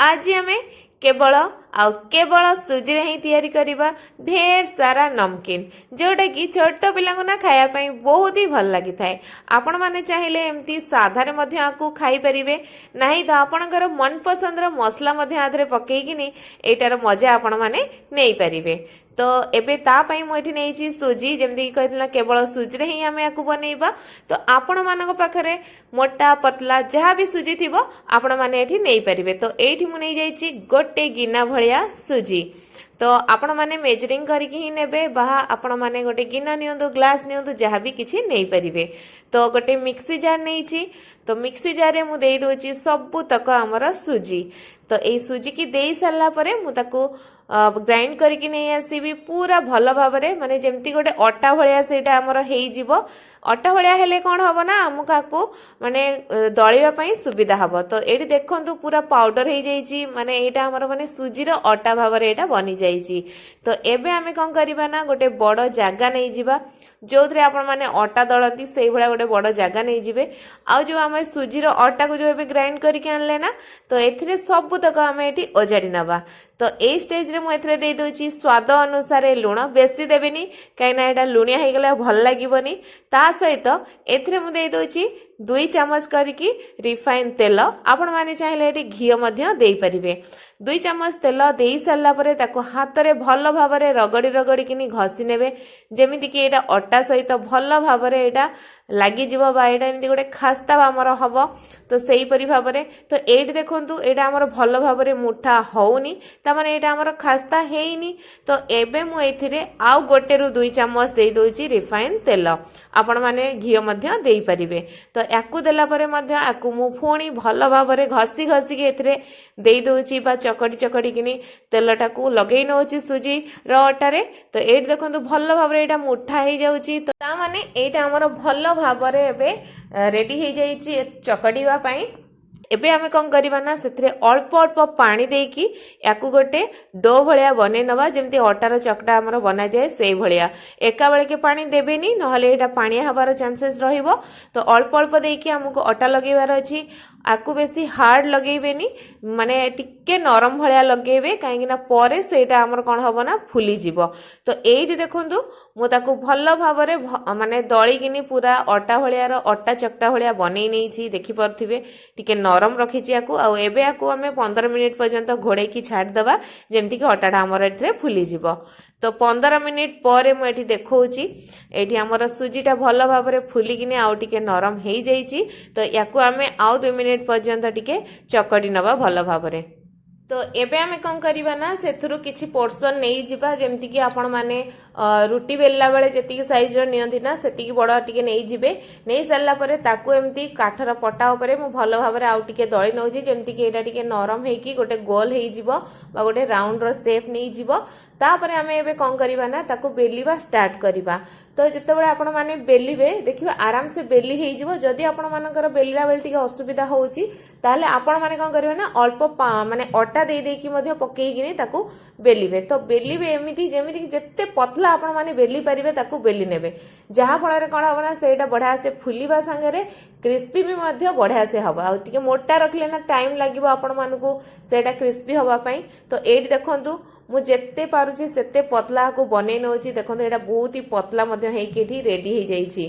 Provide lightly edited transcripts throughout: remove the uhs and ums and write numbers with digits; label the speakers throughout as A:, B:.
A: आज आम केवल केवल सुजी रे ही तैयारी करिबा ढेर सारा नमकीन जोटा कि छोट पिला ना खायापाई बहुत ही भल लगी थाए। आपण माने चाहिले एमती साधारे मध्य आकु खाई परिबे नाही तो आपणकर मन पसंद रो मसला मध्य आधरे पकेइकिनी एटार मजा आपण माने नेई परिबे। तो एबे ता पई मु एठी नेइची सुजी जेमती कि कहथिला केवल सुजी रे ही आमे आकु बनेइबा। तो आपण मानक पाखरे मोटा पतला जहाँ भी सुजी थिबो आपण माने एठी नेई परिबे। तो एठी मु नेई जाइची गोटे गिना भलिया सुजी। तो आपण माने मेजरिंग करके ही नेबे बाहा आपण माने गोटे गिना नियंतु ग्लास नियंतु जहाँ भी किछि नेई परिबे। तो गोटे मिक्सी जार नेइची। तो मिक्सी जार रे मु देई दोची सबु तक हमर सुजी। तो एई सुजी की देई सारला परे मु ताकू ग्राइंड करके नहीं आसबि पूरा भल भाव माने जेमती गोटे अटा भलिया सेटा हमर हेई जिवो। अटा भलिया हेले कौन हम ना आमको माने दलिया पई सुविधा हबो। तो एठी देखंतु पूरा पाउडर हे जाईची माने एटा हमर माने सुजी रो अटा भाव रे एटा बनी जाईची। तो एबे आमे कोन करबा ना गोटे बड़ जागा नै जिबा जोथरे आपण माने अटा दळंती सेही भलिया गोटे बड़ जागा नै जिबे। आ जो आमे सुजी रो अटा को जो एबे ग्राइंड करके आनले ना तो एथिरे सब तक आमे एठी ओजाडी नबा। तो ए स्टेज रे मु एथिरे दे दोची स्वाद अनुसार लुण बेसी देबेनी काइना एटा लुणिया हे गला भल लागिबनी। ता सहित एथिरे मु दे दोची 2 चम्मच करके रिफाइन तेल आपण माने चाहिले एटी घियो मध्य देई परिबे। 2 चम्मच तेल देई सारला परे ताको हाथ रे भल भाव रे रगड़ी रगड़ी किनी घसी नेबे जेमिति कि एटा अटा सहित भल भाव रे एटा लागी जिवो बा एटा एमिति गोटे खास्ता हमर हबो। तो सेही परि भाव रे तो एठी देखंतु एटा हमर भल भाव रे मुठा होउनी ता माने एटा हमर खास्ता हेइनी। तो एबे मु एथिरे आउ गोटे रु 2 चम्मच देई दोची रिफाइन तेल आपण माने घियो मध्य देई परिबे। तो याकू देला परे मध्य याकू मु फोणी भल भाव रे घसी घसी के एथिरे देई दोची बा चकड़ी चकड़ी किनी तेलटा को लगेई नोची सुजी रो अटा रे। तो एठी देखंतु भल भाव रे एटा मुठा हे जाउची। तो ता माने एटा हमर भल भाव रे एबे रेडी हे जाईची चकड़ीवा पई। एबे आमे कौन करबा ना सेथिरे अल्प अल्प पानी देकी याकू गोटे डो भलिया बने नवा जेमती अटार चकटा हमर बना जाए से भलिया। एका बेले के पानी देबेनी नहले एटा पानी हबार चांसेस रहिबो। तो अल्प अल्प देकी हमको अटा लगेबार अछि। आकु बेसी हार्ड लगेबेनी माने टिके नरम भलिया लगेबे काहेकि ना परे सेटा हमर कोन हबो ना फुली जिवो। तो एठी देखंतु मु ताकू भल भाव रे माने दळी किनी पूरा अटा भलिया रो अटा चकटा भलिया बनै नै छी देखि परथिबे टिके नरम रखिची याकू। आ एबे याकू हमें 15 मिनिट पर्यंत घोड़े की छाड़ दबा जेमती कि अटाटा हमर एथरे फुली जिवो। तो 15 मिनिट पर मु एठी देखौची एठी हमर सुजीटा भल भाव रे फुली किनी आउ टिके नरम हेई जाईची। तो याकू हमें आउ 2 मिनिट पर्यंत टिके चकड़ी नबा भल भाव रे। तो एबे आमे कौन करिबा ना सेथुरु किछि पोर्शन नेई जिबा जेमति कि आपण माने रुटी बेलला बेले जति साइज रो नियंती ना सेति बड़ टिके नेई जिबे। नेई सारला परे ताकू एमती काठर पटा ऊपर मु भल भाव रे आउ टिके दळी नौजी जेमति कि एटा टिके नरम हेकी गोटे गोल हेई जिवो बा गोटे राउंड रो शेप नेई जिवो। तापरे आमे एबे कौन करिबा ना ताकू बेलिबा स्टार्ट करिबा। तो जेतेबेले आपण माने बेलिबे देखिबा आराम से बेली हेई जिवो। जदि आपण मानकर बेलिला बेल टिके असुविधा होउची ताले आपण माने कौन करिबा ना अल्प माने अटा दे दे कि मध्य पकेई किनी ताकू बेलिबे। तो बेलिबे एमिति जेमिति कि जत्ते पतला आपण माने बेली परिबे ताकू बेली नेबे जहा फळ रे कोन हबना सेटा बढ़िया से फुलीबा संगे क्रिस्पी भी मध्य बढ़िया से हबा। आ टिके मोटा रखले ना टाइम लागिबो आपण मानकू सेटा क्रिस्पी हबा पई। तो एठी देखंतु मु जेते पारुची सेते पतला को बनै नोची देखंतु एटा बहुत ही पतला मध्य हेई केठी रेडी हे जाईची।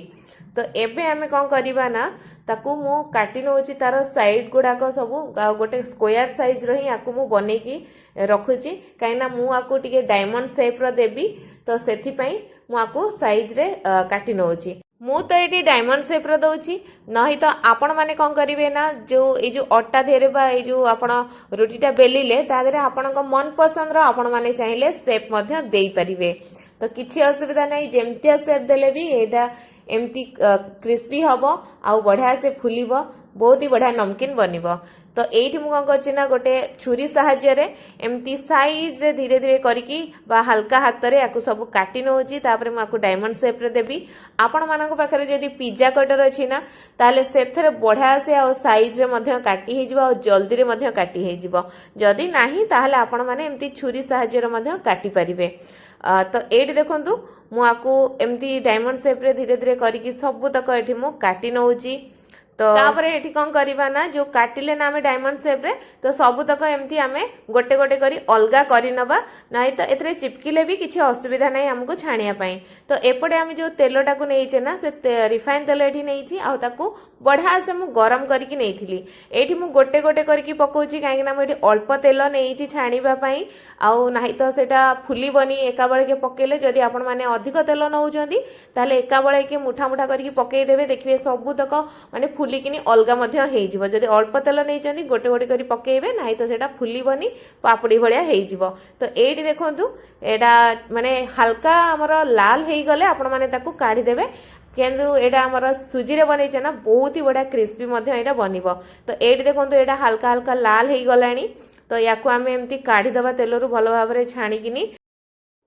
A: तो एबे आमे कोन करिबा ना ताकू मु काटी नोची तार साइड गुडा को सब गोटे स्क्वायर साइज रो ही आकू मु बनै की रखुची काइना मु आकू टिके डायमंड शेप रो देबी। तो सेथि पई मु आकू साइज रे काटी नोची। मु तो ये डायमंड शेप रो दउची नहीं तो आपण माने कौन करिवे ना जो ए जो अट्टा धेरे बा ए जो आपण रोटीटा बेलिले ता देरे आपण को मन पसंद रो आपण माने चाहिले शेप मध्य देई परिवे। तो किछि असुविधा नाही जेमतिया शेप देले भी एटा एमती क्रिस्पी हबो आ बढ़िया से फुलिबो बहुत ही बढ़िया नमकीन बनिबो। तो एठी मु कौन करछि ना गोटे छुरी सहाय्य रे एमती साइज रे धीरे धीरे करिकी बा हल्का हाथ रे याकू सब काटी नउची। तापरे मु आकू डायमंड शेप रे देबी। आपण मानक पाखरे जदी पिज्जा कटर अछि ना ताले सेथरे बढ़िया से आ साइज रे मध्य काटी हे जिवो आ जल्दी रे मध्य काटी हे जिवो। जदी नाही ताहले आपण माने एमती छुरी सहाय्य रे मध्य काटी परिबे। तो एठी देखंतु मु आकू एमती डायमंड शेप रे धीरे धीरे करिकी सब तक एठी मु काटी नउची। तो तापरे एठी कौन करबा ना जो काटिले ना आमे डायमंड शेप रे तो सबुतक एमती आमे गोटे गोटे करी अलगा करी नबा नहीं तो एथरे चिपकिले भी किसी असुविधा नहीं हमको छाणिया पई। तो एपटे आमे जो तेलटा को नेइचे ना से रिफाइन तेल एठी नेइची आ ताकू बढ़िया से मु गरम करके नेइथिली। एठी मु गोटे गोटे करके पकोची काहे ना मु एठी अल्प तेल नेइची छाणिबा पई आउ नाही तो सेटा फुलीबनी एका बेले के पकेले जदी आपण माने अधिक तेल नउचंदी ताले एका बेले के मुठा मुठा करके पकेई देबे देखिबे सबुतक माने फुलिकिनी अलगा मध्य हेइजिवो। जदी अल्प तेल नेइचंदी गोटे गोटे करी पकेइबे नाही तो सेटा फुलीबनी पापड़ी भलिया हेइजिवो। तो एठी देखंतु एटा माने हल्का हमर लाल हेइ गले आपण माने ताकू काढी देबे किंतु एटा हमर सुजी रे बनैछे ना बहुत ही बड़ा क्रिस्पी मध्य एटा बनिबो। तो एठी देखंतु एटा हल्का हल्का लाल हेइ गलानी तो याकू आमे एमती काढी दबा तेलरु भलो भाबरे छाणीकिनी।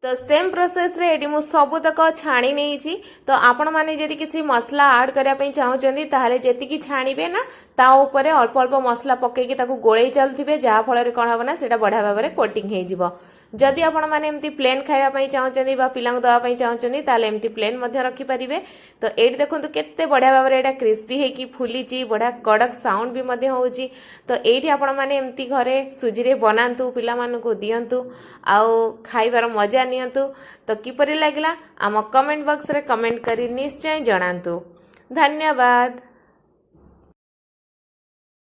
A: तो सेम प्रोसेस रे एडी मु सबुतक छाणी नेइची। तो आपण माने जदि किछि मसला ऐड करिया पई चाहुचंदी ताहाले जेतिकी छाणीबे ना ता ऊपर अल्प अल्प मसला पकेकी ताकू गोळेई चलथिबे जा फଳରେ कोन हबो ना सेटा बढ़िया भाबरे कोटिंग हेइ जिवो। जदि आपण माने एमती प्लेन खाइबा पई चाहुचंदी बा पिलांग दवा पई चाहुचंदी ताले एमती प्लेन मध्य रखि परिबे। तो एडी देखंतु केते बढ़िया भाबरे एटा क्रिस्पी हेकी फुलीची बढ़िया कड़क साउंड भी मध्य होउची। तो एठी आपण माने एमती घरे सुजी रे बनांतु पिला मानको दियंतु आउ खाइबार मजा नियंतु। तो किपरि लागला आम कमेंट बॉक्स रे कमेंट करी निश्चय जणांतु। धन्यवाद।